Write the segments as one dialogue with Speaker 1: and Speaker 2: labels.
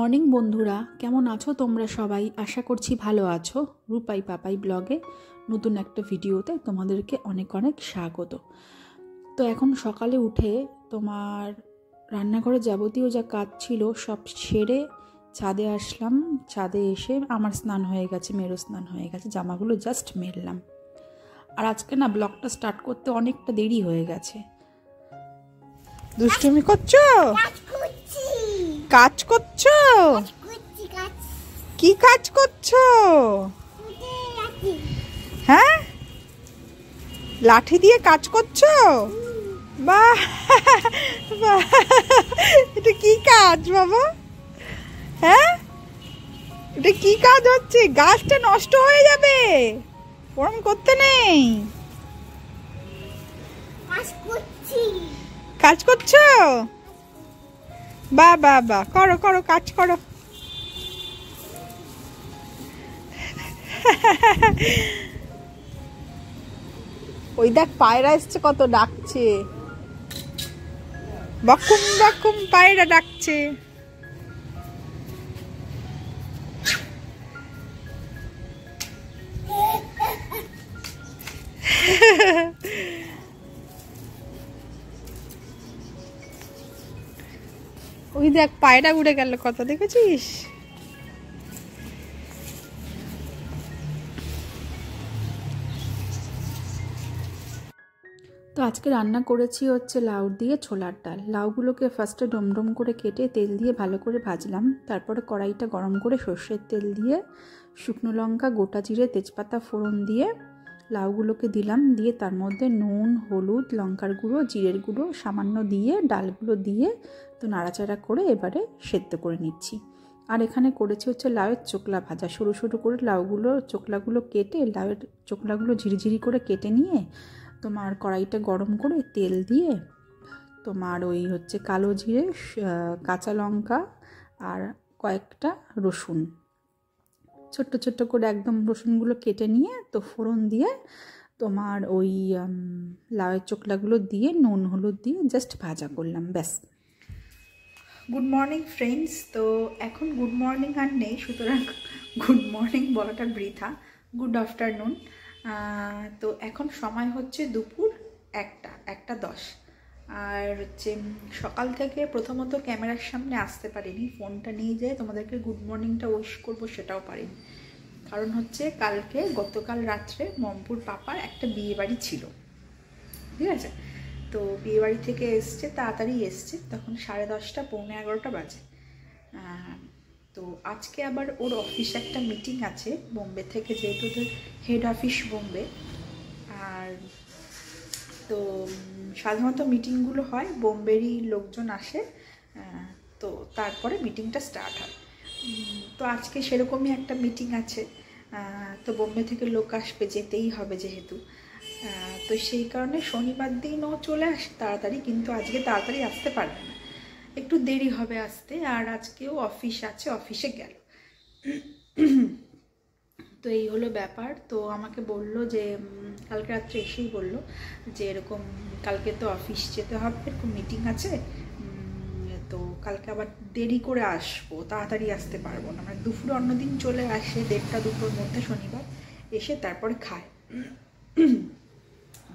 Speaker 1: Morning বন্ধুরা, কেমন আছো তোমরা সবাই? আশা করছি ভালো আছো। রূপাই পাপাই ব্লগে নতুন একটা ভিডিওতে তোমাদেরকে অনেক অনেক স্বাগত। তো এখন সকালে উঠে তোমার রান্নাঘরে যাবতীয় যা কাজ ছিল সব সেরে ছাদে আসলাম। ছাদে এসে আমার স্নান হয়ে গেছে, মেয়েরও স্নান হয়ে গেছে, জামাগুলো জাস্ট মেললাম। আর আজকে না ব্লগটা স্টার্ট করতে অনেকটা দেরি হয়ে গেছে। দুষ্টুমি করছো? কাজ করছো? কি কাজ করছো? হ্যাঁ, লাঠি দিয়ে কাজ করছো? বাহ বাহ, এটা কি কাজ বাবা? হ্যাঁ, এটা কি কাজ হচ্ছে? গাছটা নষ্ট হয়ে যাবে, ওরম করতে নেই। কাজ করছো? বাহ বাহ বাহ, করো করো, কাজ করো। ওই দেখ পায়রা এসছে, কত ডাকছে, বকুম বকুম পায়রা ডাকছে। ওই দেখ পায়রা উড়ে গেল, কত দেখেছিস? তো আজকে রান্না করেছি হচ্ছে লাউ দিয়ে ছোলার ডাল। লাউগুলোকে ফার্স্টে ডমডম করে কেটে তেল দিয়ে ভালো করে ভাজলাম। তারপরে কড়াইটা গরম করে সর্ষের তেল দিয়ে শুকনো লঙ্কা, গোটা জিরে, তেজপাতা ফোড়ন দিয়ে লাউগুলোকে দিলাম। দিয়ে তার মধ্যে নুন, হলুদ, লঙ্কার গুঁড়ো, জিরের গুঁড়ো সামান্য দিয়ে ডালগুলো দিয়ে তো নাড়াচাড়া করে এবারে সেদ্ধ করে নিচ্ছি। আর এখানে করেছি হচ্ছে লাউয়ের চোকলা ভাজা। সরু সরু করে চোকলাগুলো কেটে, লাউয়ের চোকলাগুলো ঝিরিঝিরি করে কেটে নিয়ে তোমার কড়াইটা গরম করে তেল দিয়ে তোমার ওই হচ্ছে কালো জিরে, কাঁচা লঙ্কা আর কয়েকটা রসুন ছোট্ট ছোট্ট করে একদম রসুনগুলো কেটে নিয়ে তো ফোড়ন দিয়ে তোমার ওই লাউয়ের চোকলাগুলো দিয়ে নুন হলুদ দিয়ে জাস্ট ভাজা করলাম, ব্যাস। Good morning friends. তো এখন গুড মর্নিং আর নেই, সুতরাং গুড মর্নিং বলাটা বৃথা, গুড আফটারনুন। তো এখন সময় হচ্ছে দুপুর 1টা 10। আর হচ্ছে সকাল থেকে প্রথমত ক্যামেরার সামনে আসতে পারিনি, ফোনটা নিয়ে যেয়ে তোমাদেরকে গুড মর্নিংটা উইশ করবো সেটাও পারিনি। কারণ হচ্ছে গতকাল রাত্রে মমপুর পাপার একটা বিয়ে বাড়ি ছিল, ঠিক আছে? তো বিয়ে বাড়ি থেকে এসছে, তাড়াতাড়ি এসছে, তখন 10:30 পৌনে 11টা বাজে। তো আজকে আবার ওর অফিসে একটা মিটিং আছে বোম্বে থেকে, যেহেতু ওদের হেড অফিস বোম্বে। আর তো সাধারণত মিটিংগুলো হয় বোম্বেরই লোকজন আসে, তো তারপরে মিটিংটা স্টার্ট হয়। তো আজকে সেরকমই একটা মিটিং আছে। তো বোম্বে থেকে লোক আসবে, যেতেই হবে যেহেতু। তো সেই কারণে শনিবার দিনও চলে আসে তাড়াতাড়ি, কিন্তু আজকে তাড়াতাড়ি আসতে পারবে না, একটু দেরি হবে আসতে। আর আজকেও অফিস আছে, অফিসে গেল। তো এই হলো ব্যাপার। তো আমাকে বলল যে কালকে রাত্রে এসেই বলল যে এরকম কালকে তো অফিস যেতে হবে, এরকম মিটিং আছে, তো কালকে আবার দেরি করে আসবো, তাড়াতাড়ি আসতে পারবো না। মানে দুপুরে অন্যদিন চলে আসে 1:30-2টোর মধ্যে শনিবার, এসে তারপরে খায়।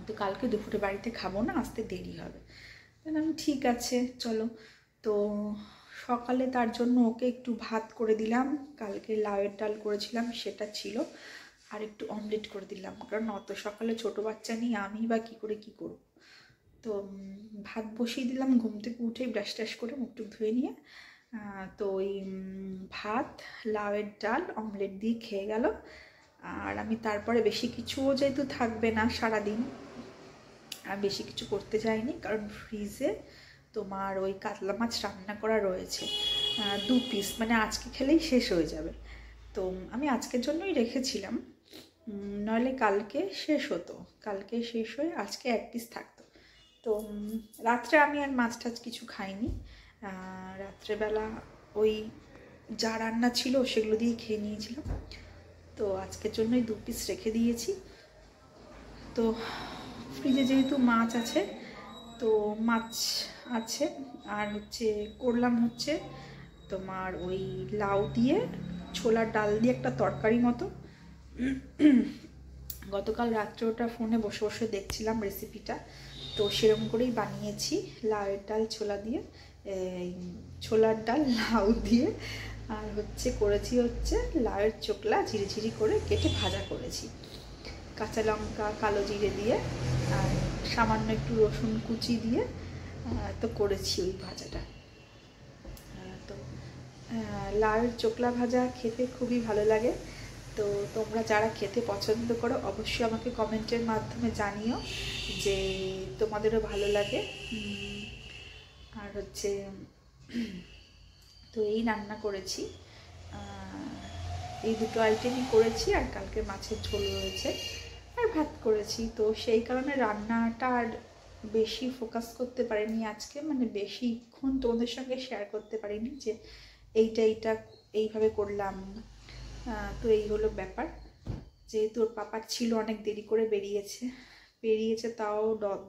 Speaker 1: তো কালকে দুপুরে বাড়িতে খাবো না, আসতে দেরি হবে। আমি ঠিক আছে চলো। তো সকালে তার জন্য ওকে একটু ভাত করে দিলাম, কালকে লাউয়ের ডাল করেছিলাম সেটা ছিল, আর একটু অমলেট করে দিলাম, কারণ অত সকালে ছোটো বাচ্চা নিয়ে আমি বা কী করব। তো ভাত বসিয়ে দিলাম, ঘুম থেকে উঠে ব্রাশ ট্রাশ করে মুখটুক ধুয়ে নিয়ে। তো ওই ভাত, লাউয়ের ডাল, অমলেট দিয়ে খেয়ে গেল। আর আমি তারপরে বেশি কিছুও যেহেতু থাকবে না সারাদিন, আর বেশি কিছু করতে যাইনি, কারণ ফ্রিজে তোমার ওই কাতলা মাছ রান্না করা রয়েছে 2 পিস, মানে আজকে খেলেই শেষ হয়ে যাবে। তো আমি আজকের জন্যই রেখেছিলাম, নইলে কালকে শেষ হতো, কালকে শেষ হয়ে আজকে 1 পিস থাকতো। তো রাত্রে আমি আর মাছ টাছ কিছু খাইনি, রাত্রেবেলা ওই যা রান্না ছিল সেগুলো দিয়ে খেয়ে নিয়েছিলাম। তো আজকের জন্যই 2 পিস রেখে দিয়েছি। তো ফ্রিজে যেহেতু মাছ আছে, তো মাছ আছে। আর হচ্ছে করলাম হচ্ছে তোমার ওই লাউ দিয়ে ছোলার ডাল দিয়ে একটা তরকারি মতো। গতকাল রাত্রে ওটা ফোনে বসে বসে দেখছিলাম রেসিপিটা, তো সেরকম করেই বানিয়েছি। লাউয়ের ডাল ছোলা দিয়ে, ছোলার ডাল লাউ দিয়ে, আর করেছি লাউয়ের চোকলা ঝিরিঝিরি করে কেটে ভাজা করেছি, কাঁচা লঙ্কা কালো জিরে দিয়ে আর সামান্য একটু রসুন কুচি দিয়ে তো করেছি ওই ভাজাটা। তো লাউয়ের চোকলা ভাজা খেতে খুবই ভালো লাগে। তো তোমরা যারা খেতে পছন্দ করো অবশ্যই আমাকে কমেন্টের মাধ্যমে জানিও যে তোমাদেরও ভালো লাগে। আর তো এই রান্না করেছি, এই দুটো আইটেমই করেছি, আর কালকে মাছের ঝোল রয়েছে আর ভাত করেছি। তো সেই কারণে রান্নাটা আর বেশি ফোকাস করতে পারিনি আজকে, মানে বেশিক্ষণ তোমাদের সঙ্গে শেয়ার করতে পারিনি যে এইটা এইভাবে করলাম। তো এই হলো ব্যাপার। যেহেতু ওর পাপার ছিল অনেক দেরি করে বেরিয়েছে তাও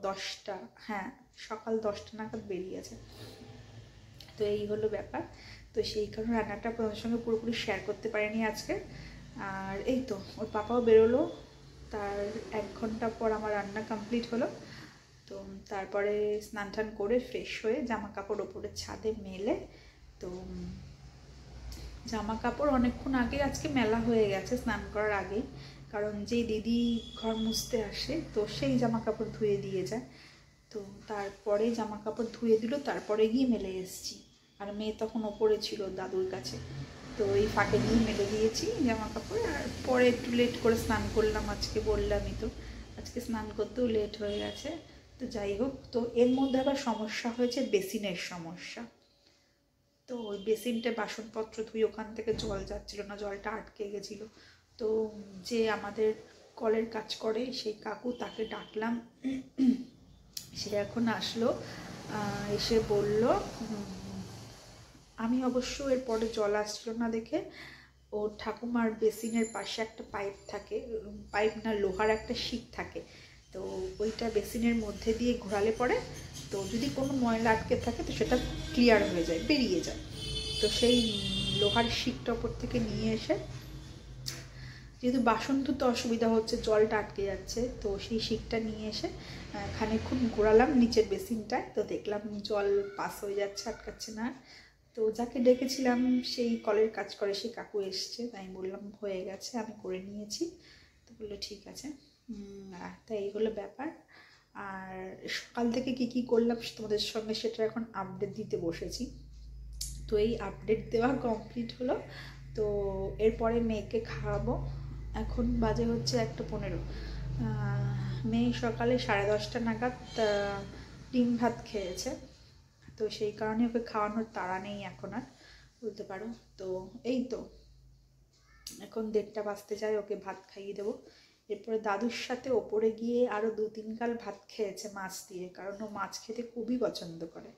Speaker 1: 10টা, হ্যাঁ সকাল 10টা নাগাদ বেরিয়েছে। তো এই হলো ব্যাপার। তো সেই কারণে রান্নাটা আপনাদের সঙ্গে পুরোপুরি শেয়ার করতে পারিনি আজকে। আর এই তো ওর পাপাও বেরোলো, তার 1 ঘন্টা পর আমার রান্না কমপ্লিট হলো। তো তারপরে স্নান টান করে ফ্রেশ হয়ে জামা কাপড় ওপরে ছাদে মেলে, তো জামা কাপড় অনেকক্ষণ আগে আজকে মেলা হয়ে গেছে স্নান করার আগেই, কারণ যেই দিদি ঘর মুছতে আসে তো সেই জামা কাপড় ধুয়ে দিয়ে যায়। তো তারপরে জামা কাপড় ধুয়ে দিল, তারপরে গিয়ে মেলে এসেছি। আর মেয়ে তখন ওপরে ছিল দাদুর কাছে, তো এই ফাঁকে গিয়ে মেলে দিয়েছি জামা কাপড়। আর পরে একটু লেট করে স্নান করলাম আজকে, বললামই তো আজকে স্নান করতেও লেট হয়ে গেছে। তো যাই হোক, তো এর মধ্যে আবার সমস্যা হয়েছে, বেসিনের সমস্যা। তো ওই বেসিনটা বাসনপত্র ধুই, ওখান থেকে জল যাচ্ছিল না, জলটা আটকে গেছিলো। তো যে আমাদের কলের কাজ করে সেই কাকু, তাকে ডাকলাম, সে এখন আসলো, এসে বলল, আমি অবশ্য এরপরে জল আসছিল না দেখে ও ঠাকুমার বেসিনের পাশে একটা পাইপ থাকে, পাইপ না লোহার একটা শিক থাকে, তো ওইটা বেসিনের মধ্যে দিয়ে ঘোরালে পরে তো যদি কোনো ময়লা আটকে থাকে তো সেটা ক্লিয়ার হয়ে যায়, বেরিয়ে যায়। তো সেই লোহার শিকটা ওপর থেকে নিয়ে এসে, যেহেতু বাসন ধুতে অসুবিধা হচ্ছে, জলটা আটকে যাচ্ছে, তো সেই শিকটা নিয়ে এসে খানিকক্ষণ ঘোরালাম নিচের বেসিনটায়, তো দেখলাম জল পাস হয়ে যাচ্ছে, আটকাচ্ছে না। তো যাকে ডেকেছিলাম সেই কলের কাজ করে সেই কাকু এসছে, তাই বললাম হয়ে গেছে, আমি করে নিয়েছি। তো বললো ঠিক আছে। তাই এই হলো ব্যাপার। আর সকাল থেকে কি করলাম তোমাদের সঙ্গে সেটা এখন আপডেট দিতে বসেছি। তো এই আপডেট দেওয়া কমপ্লিট হলো। তো এরপরে মেয়েকে খাওয়াবো। এখন বাজে 1:15। মেয়ে সকালে 10:30 নাগাদ ডিম ভাত খেয়েছে, তো সেই কারণে ওকে খাওয়ানোর তাড়া নেই এখন আর, বলতে পারো। তো এই তো এখন 1:30 বাজতে যায়, ওকে ভাত খাইয়ে দেবো। এরপরে দাদুর সাথে ওপরে গিয়ে আরও 2-3 গাল ভাত খেয়েছে মাছ দিয়ে, কারণ ও মাছ খেতে খুবই পছন্দ করে।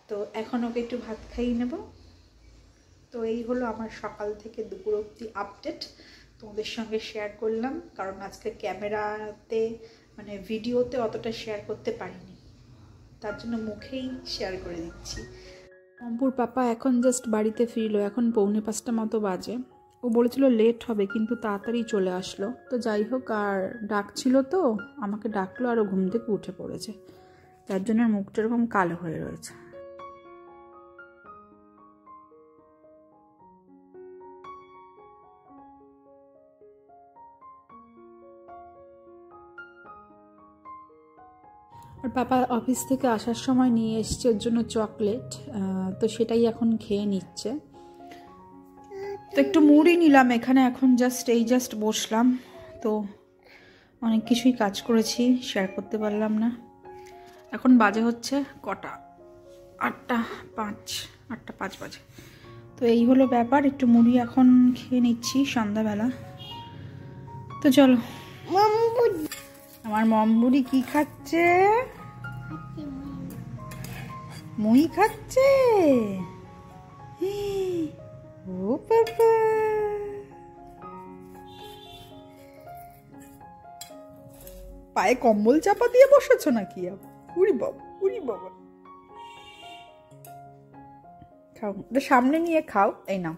Speaker 1: তো এখন ওকে একটু ভাত খাইয়ে নেব। তো এই হলো আমার সকাল থেকে দুপুর অবধি আপডেট, তোমাদের সঙ্গে শেয়ার করলাম, কারণ আজকে ক্যামেরাতে মানে ভিডিওতে অতটা শেয়ার করতে পারিনি, তার জন্য মুখেই শেয়ার করে দিচ্ছি। অম্পুর পাপা এখন জাস্ট বাড়িতে ফিরলো, এখন 4:45 মতো বাজে। ও বলেছিল লেট হবে, কিন্তু তাড়াতাড়ি চলে আসলো। তো যাই হোক, আর ডাকছিল তো আমাকে, ডাকলো আর ও ঘুম থেকে উঠে পড়েছে, তার জন্য মুখটা এরকম কালো হয়ে রয়েছে। আর পাপা অফিস থেকে আসার সময় নিয়ে এসছে ওর জন্য চকলেট, তো সেটাই এখন খেয়ে নিচ্ছে। তো একটু মুড়ি নিলাম এখানে, এখন জাস্ট বসলাম। তো অনেক কিছুই কাজ করেছি, শেয়ার করতে পারলাম না। এখন বাজে কটা, 8:05 বাজে। তো এই হলো ব্যাপার, একটু মুড়ি এখন খেয়ে নিচ্ছি সন্ধ্যাবেলা। তো চলো, আমার মমবুড়ি কি খাচ্ছে? মুই খাচ্ছে। ও বাবা, পায়ে কম্বল চাপা দিয়ে বসেছো নাকি? উড়ি বাবা, উড়ি বাবা, খাও, সামনে নিয়ে খাও, এই নাও।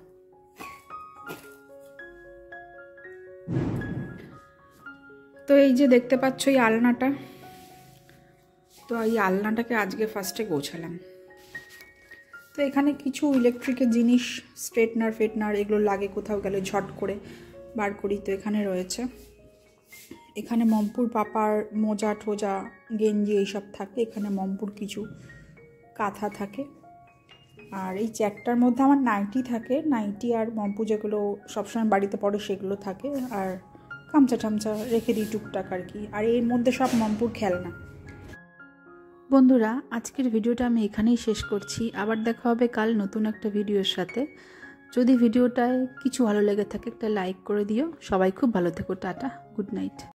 Speaker 1: তো এই যে দেখতে পাচ্ছ এই আলনাটা, তো এই আলনাটাকে আজকে ফার্স্টে গোছালাম। তো এখানে কিছু ইলেকট্রিকের জিনিস, স্ট্রেটনার ফেটনার এগুলো লাগে কোথাও গেলে ঝট করে বার করি, তো এখানে রয়েছে। এখানে মমপুর পাপার মোজা ঠোজা গেঞ্জি এইসব থাকে, এখানে মমপুর কিছু কাঁথা থাকে, আর এই চ্যাকটার মধ্যে আমার নাইটি থাকে, নাইটি আর মমপু যেগুলো সবসময় বাড়িতে পড়ে সেগুলো থাকে, আর গামছা টামছা রেখে দিই টুকটাক আর কি, আর এর মধ্যে সব মমপুর খেলনা। বন্ধুরা, আজকের ভিডিওটা আমি এখানেই শেষ করছি। আবার দেখা হবে কাল নতুন একটা ভিডিওর সাথে। যদি ভিডিওটায় কিছু ভালো লেগে থাকে একটা লাইক করে দিও। সবাই খুব ভালো থেকো, টাটা, গুড নাইট।